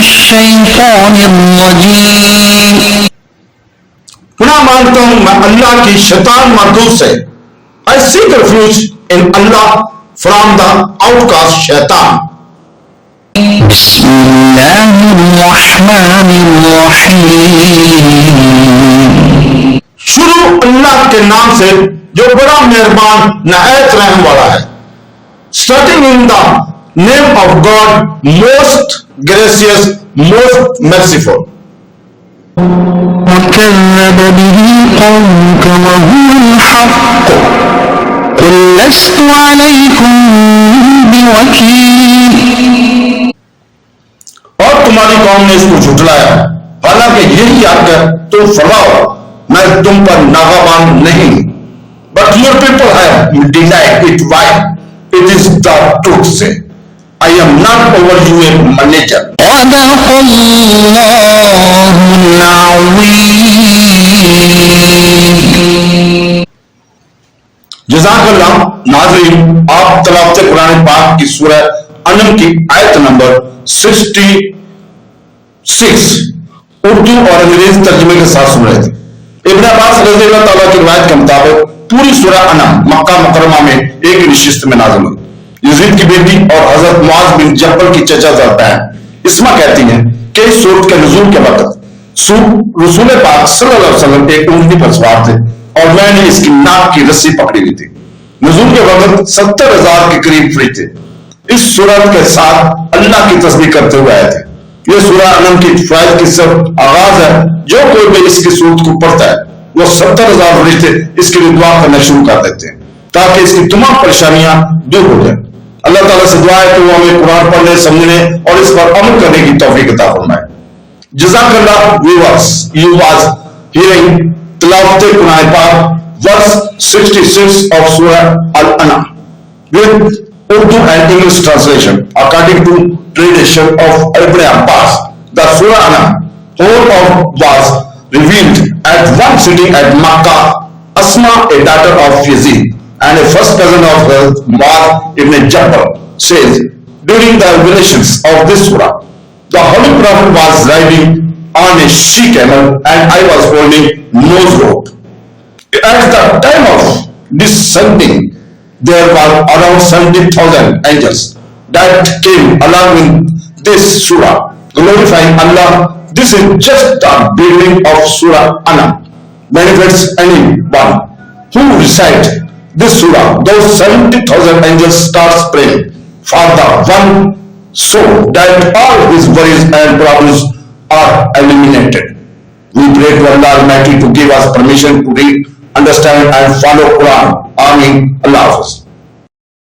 الشيطان الرجيم. پناہ مانگتا ہوں میں اللہ کی شیطان مردود سے. I seek refuge in Allah from the outcast shaitan. بسم اللہ الرحمن الرحیم. شروع اللہ کے نام سے جو بڑا مہربان نہایت رحم والا ہے. Starting in the name of God, most gracious, most merciful. وكذب به قومك وهو الحق قل لست عليكم بوكيل. اور تمہاری قوم نے اس کو جھٹلایا حالانکہ یہی آ کر تم فرماؤ میں تم پر ناغبان نہیں. But your people have denied it. Why? It is the truth. Say, I am not over you a manager. صدق اللہ العظیم. جزاک اللہ. ناظرین، آپ تلاوت قرآن پاک کی سورہ انم کی آیت نمبر 66 اردو اور انگریزی ترجمے کے ساتھ سن رہے تھے. ابن عباس رضی اللہ تعالیٰ کی روایت کے مطابق پوری سورہ انم مکہ مکرمہ میں ایک نشست میں نازل ہوئی. یزید کی بیٹی اور حضرت معاذ بن جبل کی چچا زاد بہن اسما کہتی ہیں کہ اس سورت کے نزول کے وقت رسول پاک صلی اللہ علیہ وسلم ایک اونٹنی پر سوار تھے اور میں نے اس کی ناک کی رسی پکڑی ہوئی تھی. نزول کے وقت 70,000 کے قریب فرشتے تھے. اس سورت کے ساتھ اللہ کی تسبیح کرتے ہوئے آئے تھے. یہ سورہ انم کی فوائد کی صرف آغاز ہے. جو کوئی بھی اس کی سورت کو پڑھتا ہے وہ 70,000 فرشتے اس کے لیے دعا کرنا شروع کر دیتے ہیں تاکہ اس کی تمام پریشانیاں دور ہو جائیں. اللہ تعالیٰ سے دعا ہے کہ وہ ہمیں قرآن پڑھنے سمجھنے اور اس پر عمل کرنے کی توفیق عطا فرمائے. جزاک اللہ. viewers, you was hearing تلاوت قرآن پاک verse 66 of Surah Al-Anum with Urdu and English Translation according to tradition of Ibn Abbas. The Surah Al-Anum whole of was revealed at one sitting at Makkah. Asma, a daughter of Yazid and a first cousin of Mu'adh ibn Jabal, says during the revelations of this surah, the Holy Prophet was riding on a she-camel and I was holding nose rope. At the time of descending, there were around 70,000 angels that came along with this surah, glorifying Allah. This is just the beginning of Surah Anam. Benefits anyone who recite this surah. Those 70,000 angels start praying for the one so that all his worries and problems are eliminated. We pray to Allah Almighty to give us permission to read, understand and follow Quran. Ameen. Allah Hafiz.